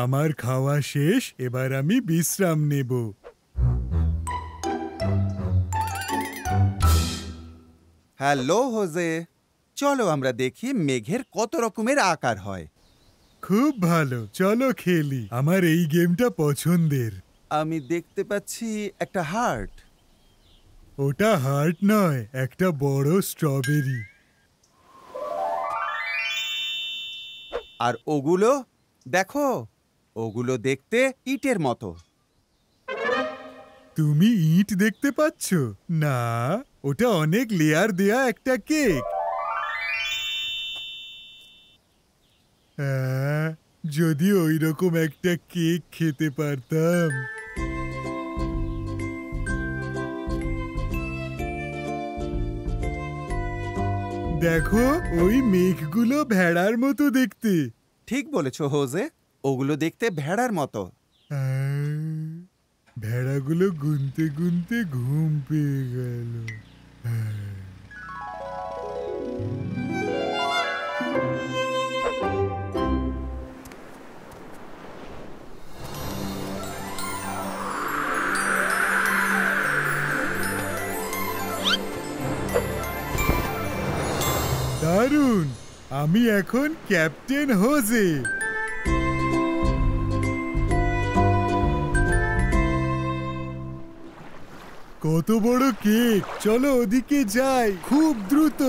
আমার খাওয়া শেষ, এবার আমি বিশ্রাম নেব। হ্যালো হোজে, চলো আমরা দেখি মেঘের কত রকমের আকার হয়। খুব ভালো, চলো খেলি। আমার এই গেমটা পছন্দের। আমি দেখতে পাচ্ছি একটা হার্ট। ওটা হার্ট নয়, একটা বড় স্ট্রবেরি। আর ওগুলো দেখো, ওগুলো দেখতে ইটের মতো। তুমি ইট দেখতে পাচ্ছ? না, ওটা অনেক লেয়ার দেয়া একটা কেক। যদি ওইরকম একটা কেক খেতে পারতাম। দেখো, ওই মেঘগুলো ভেড়ার মতো দেখতে। ঠিক বলেছো হোজে, ওগুলো দেখতে ভেড়ার মতো। ভেড়াগুলো গুনতে গুনতে ঘুম পেয়ে গেল। দারুণ, আমি এখন ক্যাপ্টেন হোজে। কত বড় কেক, চলো ওদিকে যাই খুব দ্রুত।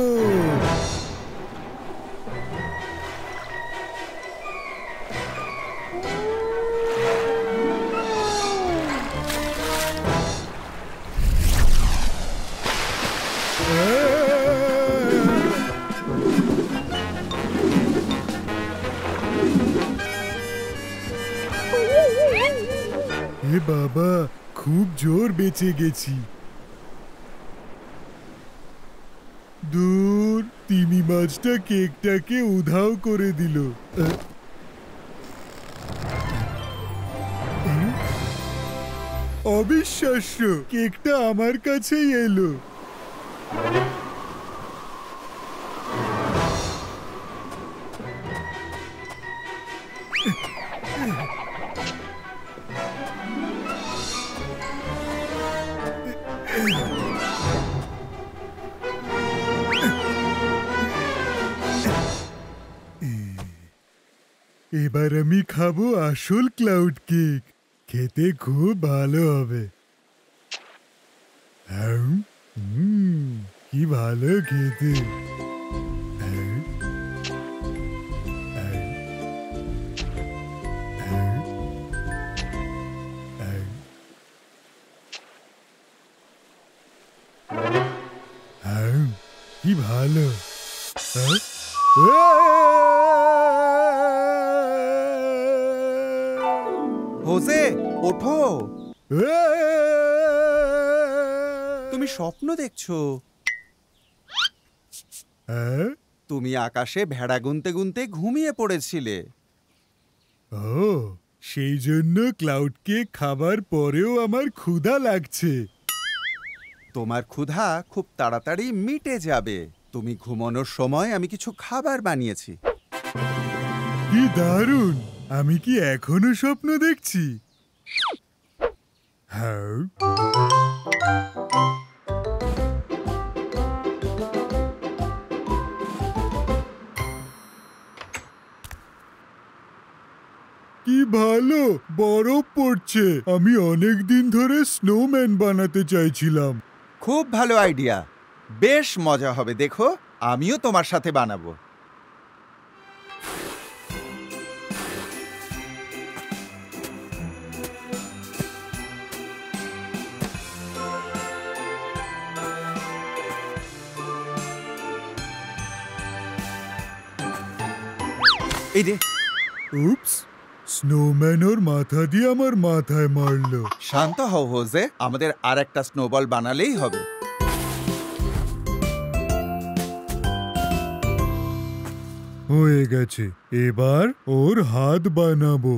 এ বাবা, খুব জোর বেঁচে গেছি। দূর, তিমি মাছটা কেকটাকে উধাও করে দিল। অবিশ্বাস্য, কেকটা আমার কাছেই এলো। এবার আমি খাবো আসল ক্লাউড কেক। খেতে খুব ভালো হবে। কি ভালো খেতে। কি ভালো। হোজে, ওঠো। তুমি স্বপ্ন দেখছো। তুমি আকাশে ভেড়া গুনতে গুনতে ঘুমিয়ে পড়েছিলে। ও, সেই জন্য ক্লাউড কেক খাবার পরেও আমার ক্ষুধা লাগছে। তোমার ক্ষুধা খুব তাড়াতাড়ি মিটে যাবে। তুমি ঘুমানোর সময় আমি কিছু খাবার বানিয়েছি। কি দারুণ, আমি কি এখনো স্বপ্ন দেখছি? হ্যাঁ, কি ভালো, বরফ পড়ছে। আমি অনেক দিন ধরে স্নোম্যান বানাতে চাইছিলাম। খুব ভালো আইডিয়া, বেশ মজা হবে। দেখো, আমিও তোমার সাথে বানাবো। এই রে, উপস, স্নোম্যান ওর মাথা দিয়ে আমার মাথায় মারলো। শান্ত হও হোজে, আমাদের আর একটা স্নোবল বানালেই হবে। হয়ে গেছে, এবার ওর হাত বানাবো।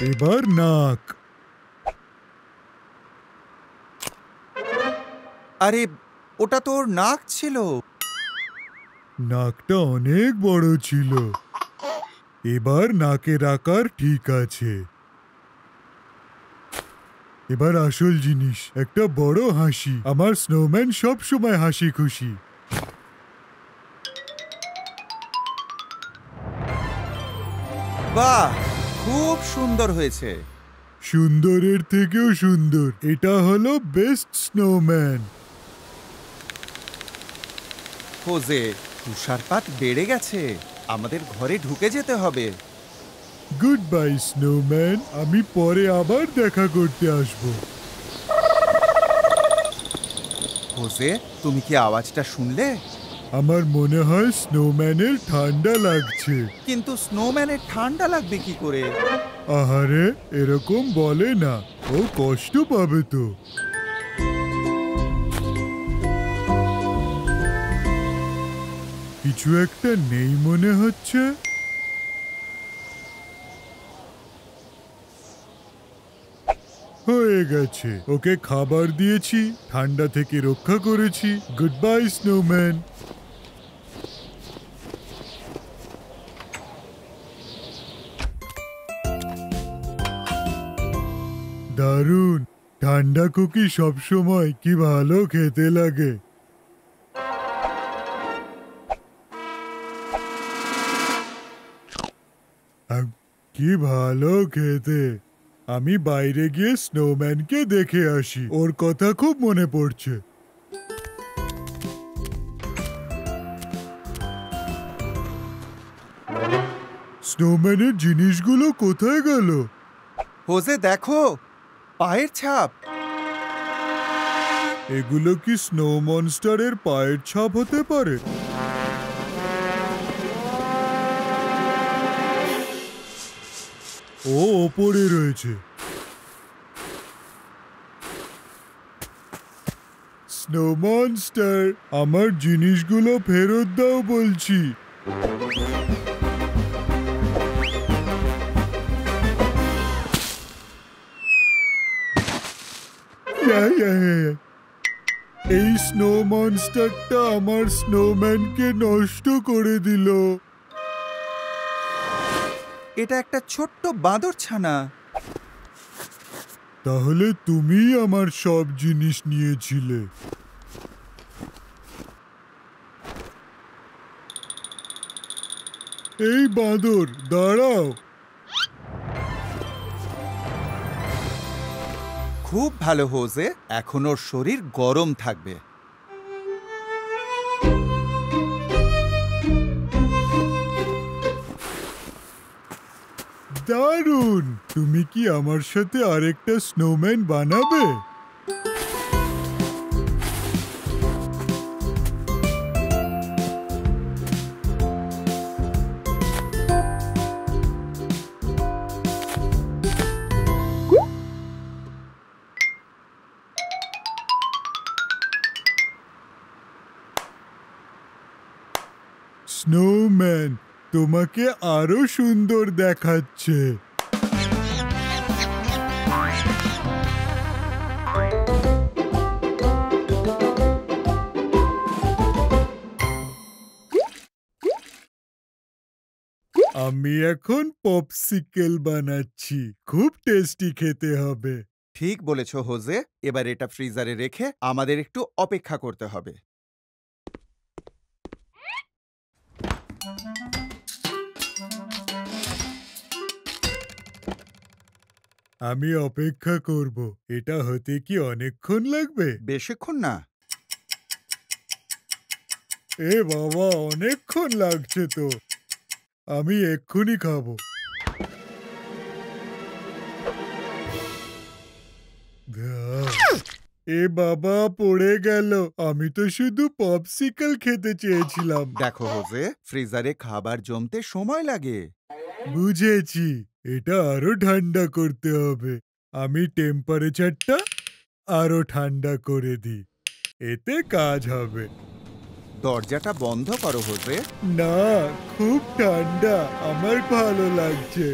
এবার নাক। আরে ওটা তোর নাক ছিল। নাকটা অনেক বড় ছিল। এবার নাকের আকার ঠিক আছে। এবার আসল জিনিস, একটা বড় হাসি। আমার স্নোম্যান সব সময় হাসি খুশি। বাহ, খুব সুন্দর হয়েছে। সুন্দরের থেকেও সুন্দর। এটা হলো বেস্ট স্নোম্যান। হোজে, তুষারপাত বেড়ে গেছে, আমাদের ঘরে ঢুকে যেতে হবে। গুড বাই স্নোম্যান, আমি পরে আবার দেখা করতে আসবো। হোজে, তুমি কি আওয়াজটা শুনলে? আমার মনে হয় স্নোম্যানের ঠান্ডা লাগছে। কিন্তু স্নোম্যানের ঠান্ডা লাগবে কি করে? আহারে, এরকম বলে না, ও কষ্ট পাবে তো। কিছু একটা নেই মনে হচ্ছে। হয়ে গেছে, ওকে খাবার দিয়েছি, ঠান্ডা থেকে রক্ষা করেছি। Good bye snowman. দারুণ, ঠান্ডা কুকি সবসময় কি ভালো খেতে লাগে। কি ভালো খেতে। আমি বাইরে গিয়ে স্নোম্যানকে দেখে আসি, ওর কথা খুব মনে পড়ছে। স্নোম্যানের জিনিসগুলো কোথায় গেল? হোজে দেখো, পায়ের ছাপ। এগুলো কি স্নো মনস্টারের পায়ের ছাপ হতে পারে? ও ওপরে রয়েছে। স্নো মনস্টার, আমার জিনিসগুলো ফেরত দাও বলছি। এই স্নো মনস্টারটা আমার স্নোম্যানকে নষ্ট করে দিল। এটা একটা ছোট্ট বাঁদর ছানা। তাহলে তুমি আমার সব জিনিস নিয়েছিলে। এই বাঁদর, দাঁড়াও। খুব ভালো হোজে, এখন ওর শরীর গরম থাকবে। দারুণ, তুমি কি আমার সাথে আরেকটা স্নোম্যান বানাবে? স্নোম্যান, তোমাকে আরো সুন্দর দেখাচ্ছে। আমি এখন পপসিকেল বানাচ্ছি, খুব টেস্টি খেতে হবে। ঠিক বলেছ হোজে, এবার এটা ফ্রিজারে রেখে আমাদের একটু অপেক্ষা করতে হবে। আমি অপেক্ষা করব। এটা হতে কি অনেকক্ষণ লাগবে? বেশিক্ষণ না। এ বাবা, অনেকক্ষণ লাগছে তো। আমি এক্ষুনি খাবো। এ বাবা, পড়ে গেল। আমি তো শুধু পপসিকল খেতে চেয়েছিলাম। দেখো হোজে, ফ্রিজারে খাবার জমতে সময় লাগে। বুঝেছি, এটা আরো ঠান্ডা করতে হবে। আমি টেম্পারেচারটা আরো ঠান্ডা করে দিই, এতে কাজ হবে। দরজাটা বন্ধ করো হোজে। না, খুব ঠান্ডা, আমার ভালো লাগছে।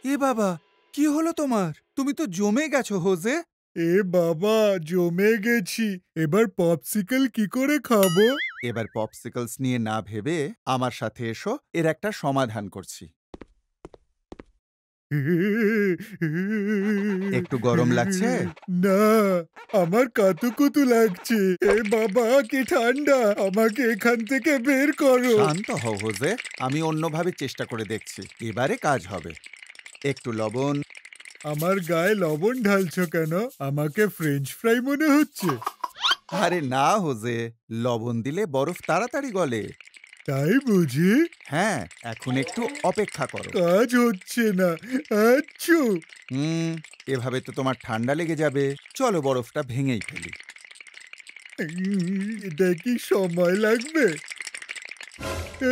এ বাবা, কি হলো তোমার? তুমি তো জমে গেছো হোজে। এ বাবা, জমে গেছি। এবার পপসিকল কি করে খাবো? এবার পপসিকলস নিয়ে না ভেবে আমার সাথে এসো, এর একটা সমাধান করছি। একটু গরম লাগছে? না, আমার কাতুকুতু লাগছে। এ বাবা, কি ঠান্ডা! আমাকে এখান থেকে বের করো। শান্ত হও হোজে, আমি অন্যভাবে চেষ্টা করে দেখছি, এবারে কাজ হবে। একটু লবণ। আমার গায়ে লবণ ঢালছো কেন? আমাকে ফ্রেঞ্চ ফ্রাই মনে হচ্ছে। আরে না হোজে, লবণ দিলে বরফ তাড়াতাড়ি গলে। তাই বুঝি? হ্যাঁ, এখন একটু অপেক্ষা করো। কাজ হচ্ছে না। আচ্ছু! এভাবে তো তোমার ঠান্ডা লেগে যাবে। চলো বরফটা ভেঙেই ফেলি। এটা কি সময় লাগবে?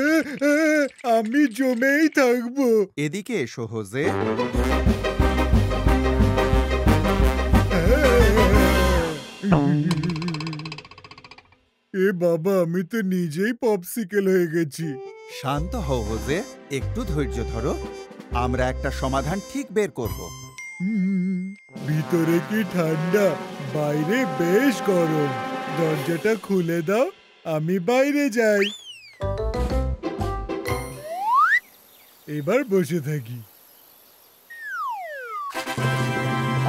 এ, এ, আমি জমেই থাকবো। এদিকে এসো হোজে। এ বাবা, আমি তো নিজেই পপসিকেল হয়ে গেছি। শান্ত হও হোজে, একটু ধৈর্য ধরো। আমরা একটা সমাধান ঠিক বের করব। ভিতরে কি ঠান্ডা, বাইরে বেশ গরম। দরজাটা খুলে দাও, আমি বাইরে যাই। এবার বসে থাকি।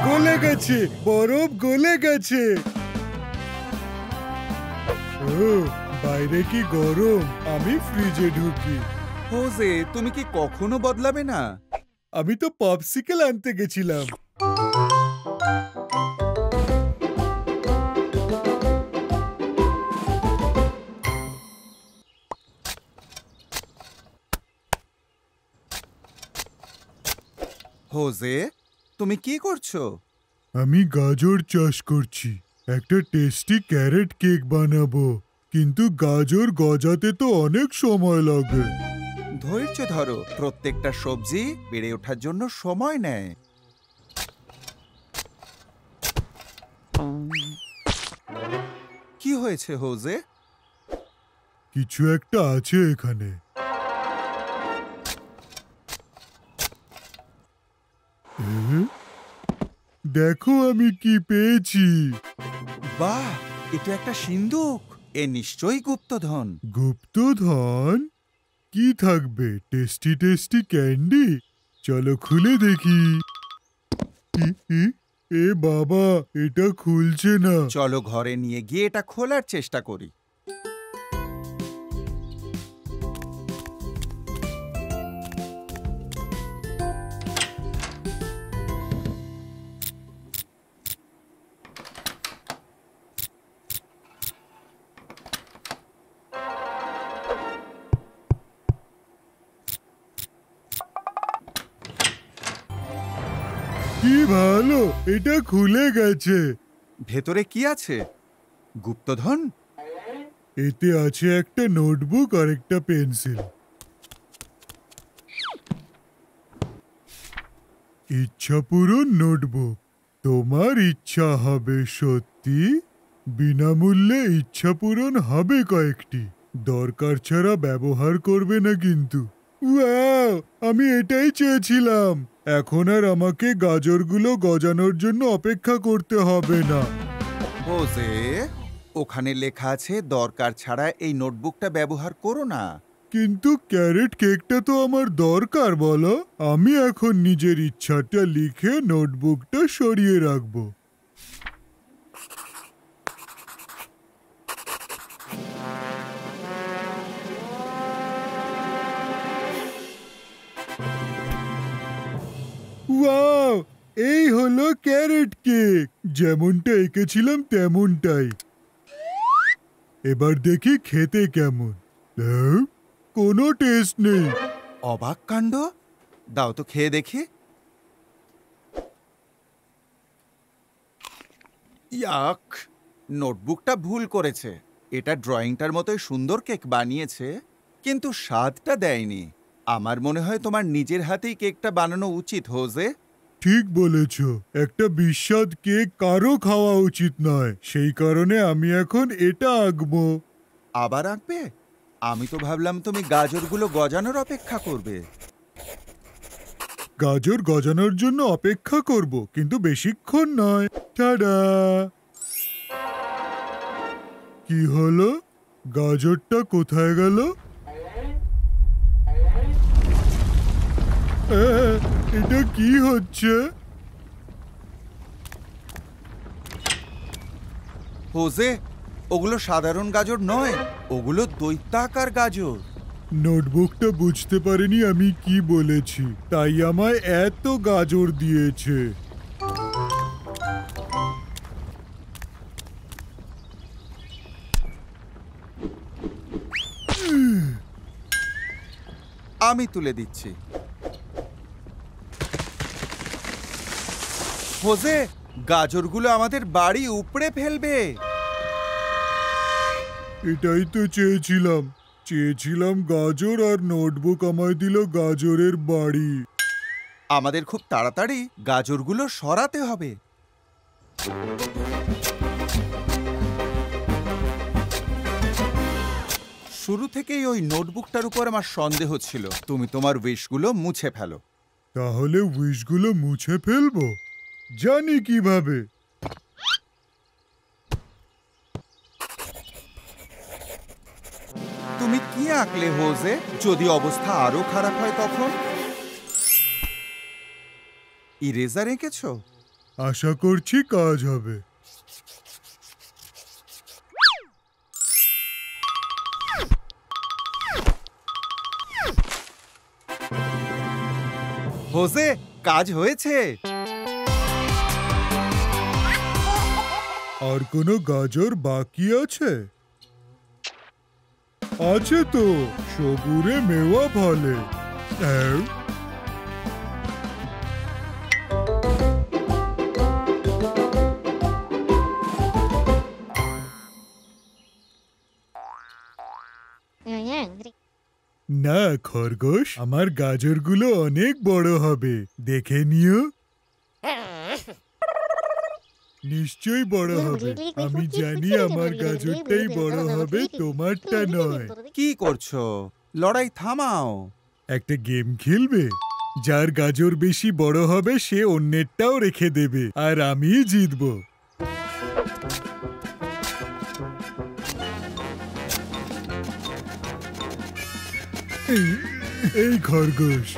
গলে গেছে, বরফ গলে গেছে। ও, বাইরে কি গরম! আমি ফ্রিজে ঢুকি। হোজে, তুমি কি কখনো বদলাবে না? আমি তো পপসিকেল আনতে গেছিলাম। হোজে, তুমি কি করছো? আমি গাজর চাষ করছি। একটা টেস্টি ক্যারেট কেক বানাবো, কিন্তু গাজর গজাতে তো অনেক সময় লাগে। ধৈর্য ধরো, প্রত্যেকটা সবজি বেড়ে ওঠার জন্য সময় নেয়। কি হয়েছে হোজে? কিছু একটা আছে এখানে। এ? দেখো আমি কি পেয়েছি। বাহ, এটা একটা সিন্দুক। এ নিশ্চয়ই গুপ্তধন। গুপ্তধন? কি থাকবে? Tasty tasty candy. চলো খুলে দেখি। ই, ই, এ বাবা, এটা খুলছে না। চলো ঘরে নিয়ে গিয়ে এটা খোলার চেষ্টা করি। কি ভালো, এটা খুলে গেছে। ভেতরে কি আছে? গুপ্তধন? এতে আছে একটা নোটবুক আর একটা পেন্সিল। ইচ্ছা পূরণ নোটবুক। তোমার ইচ্ছা হবে সত্যি, বিনামূল্যে ইচ্ছা পূরণ হবে কয়েকটি। দরকার ছাড়া ব্যবহার করবে না কিন্তু। ওয়াও, আমি এটাই চেয়েছিলাম। এখন আর আমাকে গাজরগুলো গজানোর জন্য অপেক্ষা করতে হবে না। হোজে, ওখানে লেখা আছে দরকার ছাড়া এই নোটবুকটা ব্যবহার করো না। কিন্তু ক্যারেট কেকটা তো আমার দরকার, বলো। আমি এখন নিজের ইচ্ছাটা লিখে নোটবুকটা সরিয়ে রাখবো। ওয়াও, এই হলো ক্যারেট কেক। যেমনটা এঁকেছিলাম তেমনটাই। এবার দেখি খেতে কেমন। কোনো টেস্ট নেই। অবাক কাণ্ড। দাও তো খেয়ে দেখি। ইয়াক, নোটবুকটা ভুল করেছে। এটা ড্রয়িংটার মতোই সুন্দর কেক বানিয়েছে, কিন্তু স্বাদটা দেয়নি। আমার মনে হয় তোমার নিজের হাতেই কেকটা বানানো উচিত হোজে। ঠিক বলেছ, একটা বিস্বাদ কেক কারো খাওয়া উচিত নয়। সেই কারণে আমি এখন এটা আঁকবো। আবার আঁকবে? আমি তো ভাবলাম তুমি গাজরগুলো গজানোর অপেক্ষা করবে। গাজর গজানোর জন্য অপেক্ষা করব, কিন্তু বেশিক্ষণ নয়। টাডা! কি হলো? গাজরটা কোথায় গেল? এটা কি হচ্ছে? হোজে, ওগুলো সাধারণ গাজর নয়, ওগুলো দৈত্যাকার গাজর। নোটবুকটা বুঝতে পারেনি আমি কি বলেছি, তাই আমায় এত গাজর দিয়েছে। আমি তুলে দিচ্ছি। হোজে, গাজরগুলো আমাদের বাড়ি উপড়ে ফেলবে। এটাই তো চেয়েছিলাম গাজর, আর নোটবুক আমায় দিল গাজরের বাড়ি। আমাদের খুব তাড়াতাড়ি গাজরগুলো সরাতে হবে। শুরু থেকেই ওই নোটবুকটার উপর আমার সন্দেহ ছিল। তুমি তোমার উইশগুলো মুছে ফেলো। তাহলে উইশগুলো মুছে ফেলবো? জানি কিভাবে। তুমি কি আঁকলে হোজে? যদি অবস্থা আরো খারাপ হয় তখন? ইরেজার এঁকেছো? আশা করছি কাজ হবে। হোজে, কাজ হয়েছে। আর কোনো গাজর বাকি আছে? আছে তো, সবুরে মেওয়া ফলে। না খরগোশ, আমার গাজরগুলো অনেক বড় হবে, দেখে নিও। নিশ্চয়ই বড় হবে। আমি জানি আমার গাজরটাই বড় হবে, তোমারটা নয়। কি করছো? লড়াই থামাও। একটা গেম খেলবে? যার গাজর বেশি বড় হবে সে অন্যেরটাও রেখে দেবে, আর আমি জিতবো। এই খরগোশ,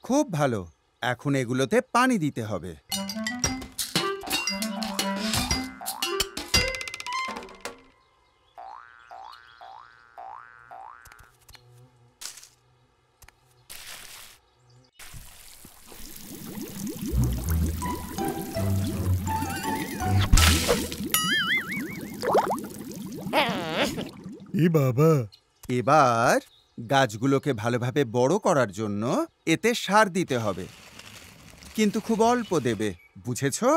খুব ভালো। এখন এগুলোতে পানি দিতে হবে। এ বাবা! এবার গাছগুলোকে ভালোভাবে বড় করার জন্য এতে সার দিতে হবে, কিন্তু খুব অল্প দেবে, বুঝেছো?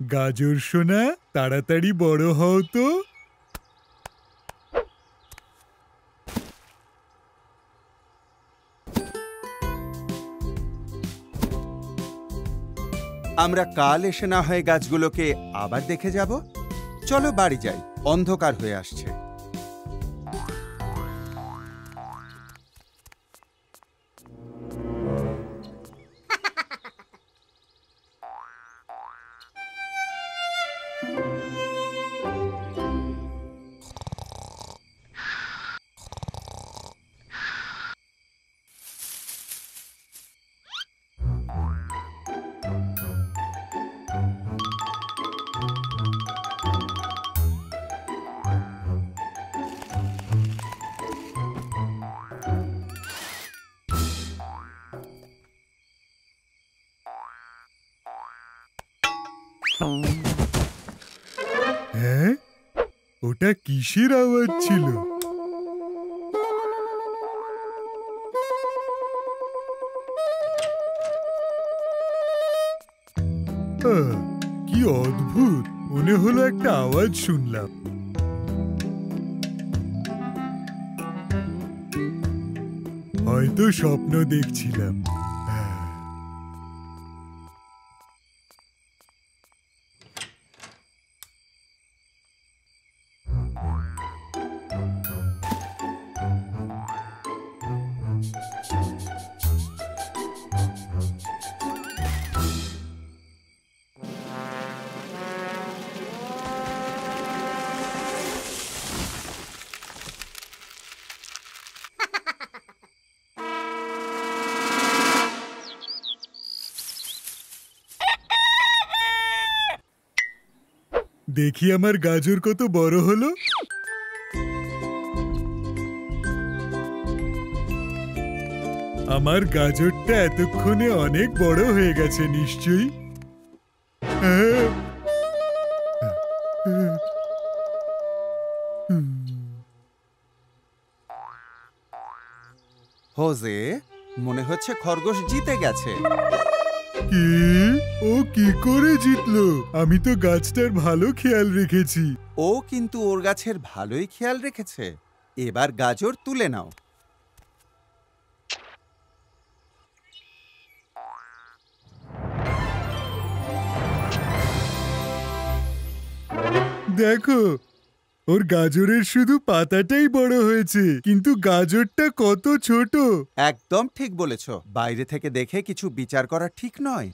গাজর সোনা, তাড়াতাড়ি বড় হও তো। আমরা কাল এসে না হয় গাছগুলোকে আবার দেখে যাব। চলো বাড়ি যাই, অন্ধকার হয়ে আসছে। হ্যাঁ, ওটা কিসের আওয়াজ ছিল? কি অদ্ভুত! মনে হলো একটা আওয়াজ শুনলাম। হয়তো স্বপ্ন দেখছিলাম। দেখি আমার গাজর কত বড় হলো। আমার গাজরটা এতক্ষণে অনেক বড় হয়ে গেছে নিশ্চয়ই। হোজে, মনে হচ্ছে খরগোশ জিতে গেছে। কি? ও কি করে জিতলো? আমি তো গাছটার ভালো খেয়াল রেখেছি। ও কিন্তু ওর গাছের ভালোই খেয়াল রেখেছে। এবার গাজর তুলে নাও। দেখো, ওর গাজরের শুধু পাতাটাই বড় হয়েছে, কিন্তু গাজরটা কত ছোট। একদম ঠিক বলেছ। বাইরে থেকে দেখে কিছু বিচার করা ঠিক নয়।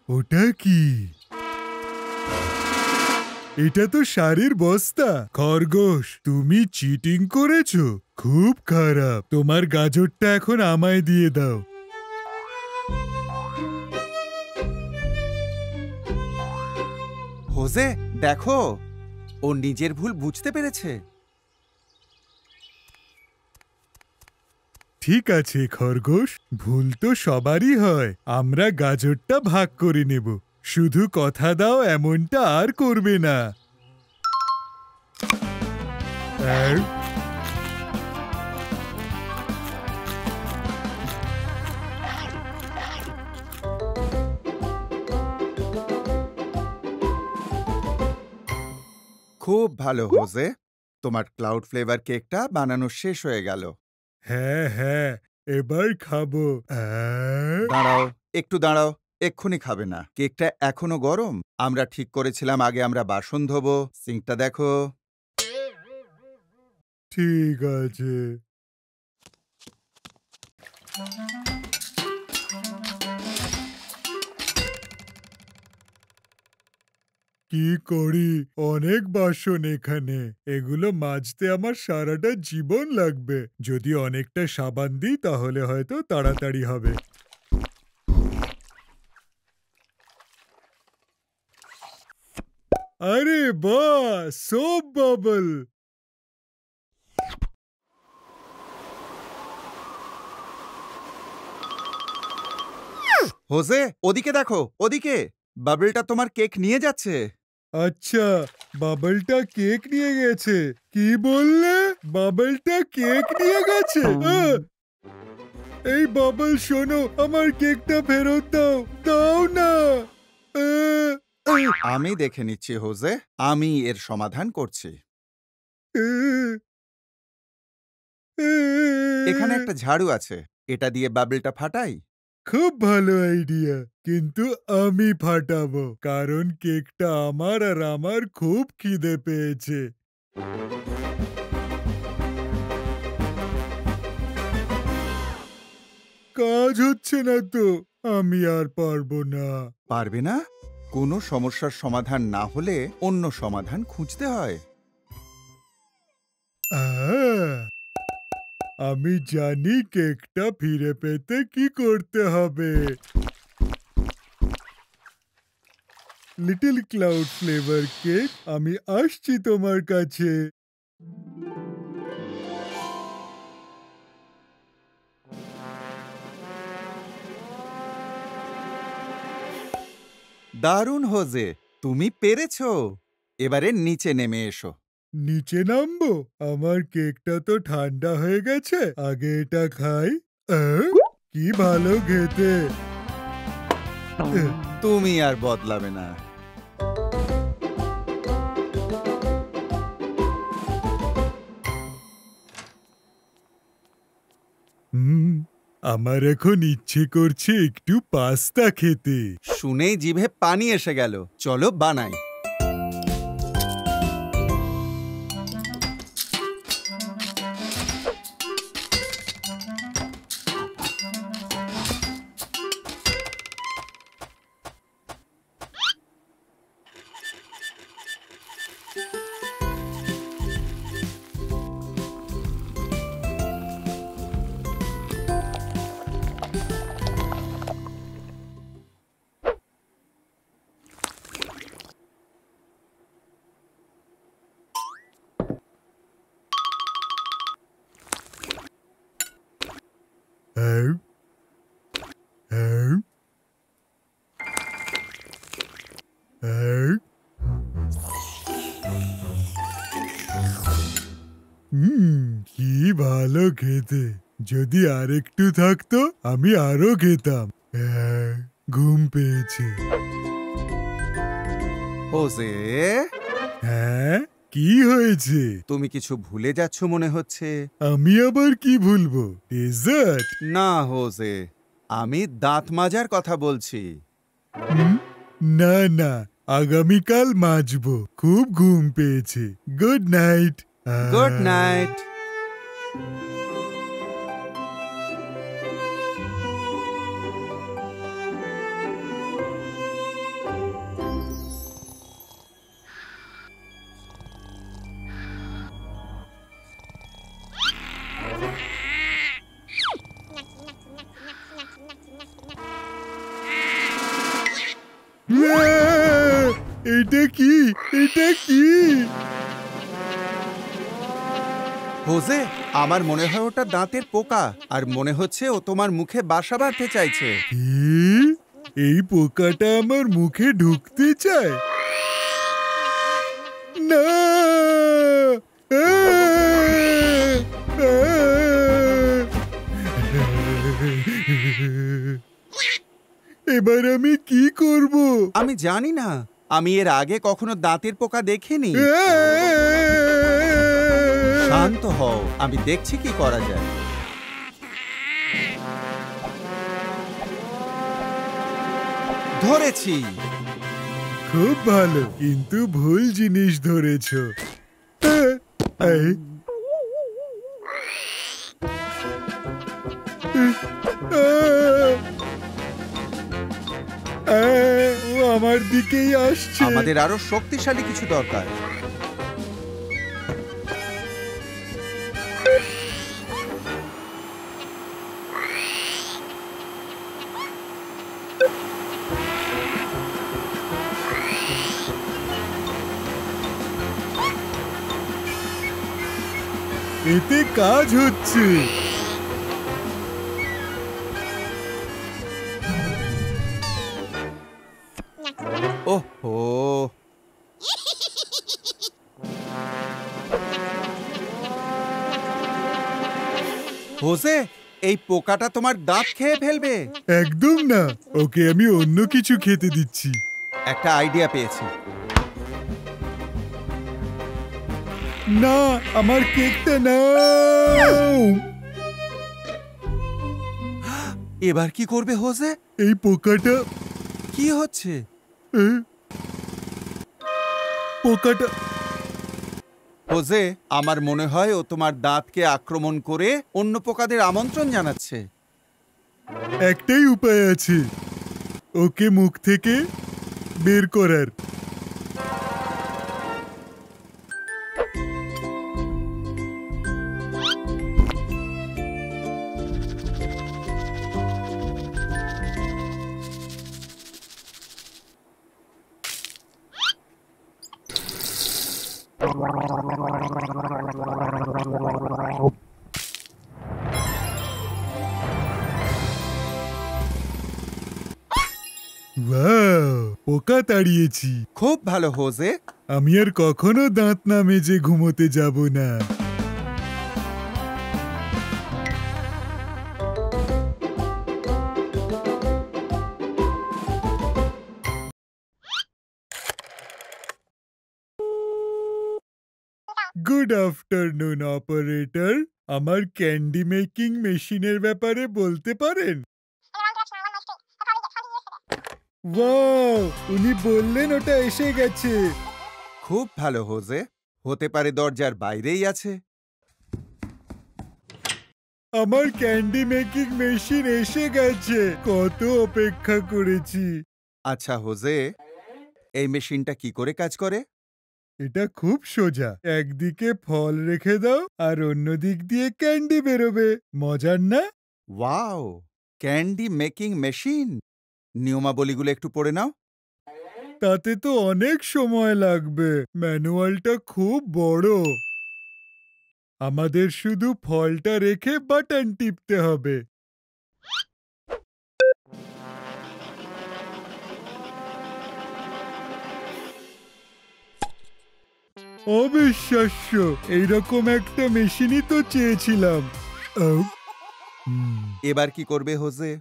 ওটা কি? এটা তো সারের বস্তা। খরগোশ, তুমি চিটিং করেছো। খুব খারাপ। তোমার গাজরটা এখন আমায় দিয়ে দাও। হোজে, দেখো, ও নিজের ভুল বুঝতে পেরেছে। ঠিক আছে খরগোশ, ভুল তো সবারই হয়। আমরা গাজরটা ভাগ করে নেব। শুধু কথা দাও এমনটা আর করবে না। খুব ভালো হোজে, তোমার ক্লাউড ফ্লেভার কেকটা বানানো শেষ হয়ে গেল। হ্যাঁ হ্যাঁ, এবার খাবো। দাঁড়াও, একটু দাঁড়াও। এক্ষুনি খাবে না, কেকটা এখনো গরম। আমরা ঠিক করেছিলাম আগে আমরা বাসন ধোবো। সিঙ্কটা দেখো। ঠিক আছে। কি করি, অনেক বাসন এখানে। এগুলো মাজতে আমার সারাটা জীবন লাগবে। যদি অনেকটা সাবান দিই তাহলে হয়তো তাড়াতাড়ি হবে। আরে বাহ, সোপ বাবল। হোজে, ওদিকে দেখো, ওদিকে বাবলটা তোমার কেক নিয়ে যাচ্ছে। আচ্ছা, বাবলটা কেক নিয়ে গেছে? কি বললে? বাবলটা কেক নিয়ে গেছে? এই বাবল, শোনো, আমার কেকটা ফেরত দাও। দাও না। আমি দেখে নিচ্ছি হোজে, আমি এর সমাধান করছি। এখানে একটা ঝাড়ু আছে, এটা দিয়ে বাবলটা ফাটাই। খুব ভালো আইডিয়া, কিন্তু আমি ফাটাবো, কারণ কেকটা আমার আর আমার খুব খিদে পেয়েছে। কাজ হচ্ছে না তো, আমি আর পারবো না। পারবে না? কোনো সমস্যার সমাধান না হলে অন্য সমাধান খুঁজতে হয়। আমি জানি কেকটা ফিরে পেতে কি করতে হবে। লিটল ক্লাউড ফ্লেভার কেক, আমি আসছি তোমার কাছে। দারুণ হোজে, তুমি পেরেছো। এবারে নিচে নেমে এসো। নিচে নামবো? আমার কেকটা তো ঠান্ডা হয়ে গেছে, আগে এটা খাই। কি ভালো খেতে। তুমি আর বদলাবে না। আমার এখন ইচ্ছে করছে একটু পাস্তা খেতে। শুনেই জিভে পানি এসে গেল। চলো বানাই। হ্যাঁ, হ্যাঁ, হ্যাঁ। কি ভালো খেতে। যদি আরেকটু থাকতো আমি আরো খেতাম। হ্যাঁ, ঘুম পেয়েছে। হোজে, হ্যাঁ, কি হয়েছে? তুমি কিছু ভুলে যাচ্ছ মনে হচ্ছে। আমি আবার কি ভুলবো? ডেজার্ট? না হোজে, আমি দাঁত মাজার কথা বলছি। না না, আগামীকাল মাজবো। খুব ঘুম পেয়েছে। Good night. Good night. এটা কি? এটা কি? হোজে, আমার মনে হয় ওটা দাঁতের পোকা, আর মনে হচ্ছে ও তোমার মুখে বাসা বাঁধতে চাইছে। কি? এই পোকাটা আমার মুখে ঢুকতে চায়? না! এবার আমি কি করব? আমি জানি না, আমি এর আগে কখনো দাঁতের পোকা দেখিনি। শান্ত হও, আমি দেখছি কি করা যায়। ধরেছি। খুব ভালো, কিন্তু ভুল জিনিস ধরেছ। ও আমার দিকেই আসছে। আমাদের আরো শক্তিশালী কিছু দরকার। এতে কাজ হচ্ছে। ওহো, হোজে, এই পোকাটা তোমার দাঁত খেয়ে ফেলবে। একদম না, ওকে আমি অন্য কিছু খেতে দিচ্ছি। একটা আইডিয়া পেয়েছি। না, আমার কেকটা নাও। এবার কি করবে হোজে? এই পোকাটা কি হচ্ছে? পোকাটা হোজে, আমার মনে হয় ও তোমার দাঁতকে আক্রমণ করে অন্য পোকাদের আমন্ত্রণ জানাচ্ছে। একটাই উপায় আছে, ওকে মুখ থেকে বের করার। ওয়াও, পোকা তাড়িয়েছি। খুব ভালো হোজে। আমি আর কখনো দাঁত না মেজে ঘুমোতে যাব না। Good afternoon operator. আমার ক্যান্ডি মেকিং মেশিনের ব্যাপারে বলতে পারেন? ওয়াও, উনি বললেন ওটা এসে গেছে। খুব ভালো হোজে, হতে পারে দরজার বাইরেই আছে। আমার ক্যান্ডি মেকিং মেশিন এসে গেছে, কত অপেক্ষা করেছি। আচ্ছা হোজে, এই মেশিনটা কি করে কাজ করে? এটা খুব সোজা, একদিকে ফল রেখে দাও আর অন্য দিক দিয়ে ক্যান্ডি বেরোবে। মজার না? Wow, candy making machine. নিয়মাবলীগুলো একটু পড়ে নাও। তাতে তো অনেক সময় লাগবে, ম্যানুয়ালটা খুব বড়। আমাদের শুধু ফলটা রেখে বাটন টিপতে হবে। অবিশ্বাস্য, এইরকম একটা মেশিনই তো চেয়েছিলাম। আউ, হুম, এবার কি করবে হোজে?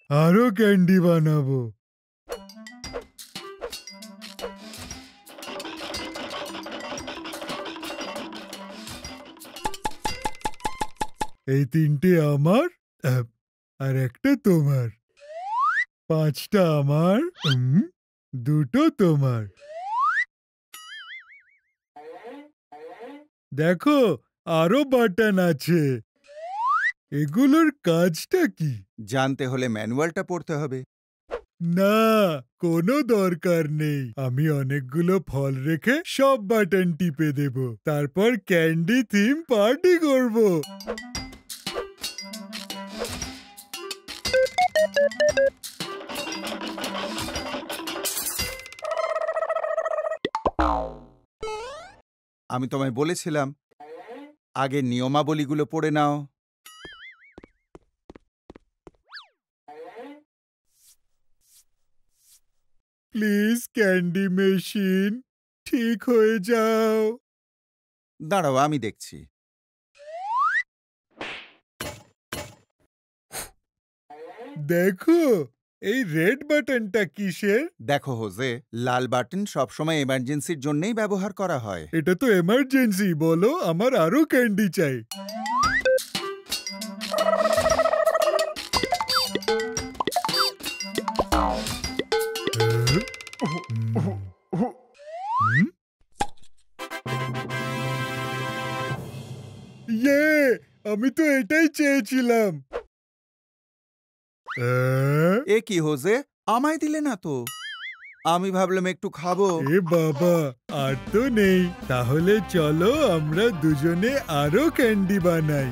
আরো ক্যান্ডি বানাবো। এই 3টে আমার, আর একটা তোমার। 5টা আমার, 2টো তোমার। দেখো, আরো বাটন আছে। এগুলোর কাজটা কি? জানতে হলে ম্যানুয়ালটা পড়তে হবে। না, কোনো দরকার নেই। আমি অনেকগুলো ফল রেখে সব বাটন টিপে দেব, তারপর ক্যান্ডি থিম পার্টি করব। আমি তোমায় বলেছিলাম, আগে নিয়মাবলীগুলো পড়ে নাও। প্লিজ ক্যান্ডি মেশিন, ঠিক হয়ে যাও। দাঁড়াও, আমি দেখছি। দেখো, এই রেড বাটনটা কিসের? দেখো হোজে, লাল বাটন সবসময় এমার্জেন্সির জন্যই ব্যবহার করা হয়। এটা তো এমার্জেন্সি, বলো আমার আরো ক্যান্ডি চাই। ইয়ে, আমি তো এটাই চেয়েছিলাম। এ কি হোজে, আমায় দিলে না তো? আমি ভাবলাম একটু খাবো। এ বাবা, আর তো নেই। তাহলে চলো আমরা দুজনে আরো ক্যান্ডি বানাই।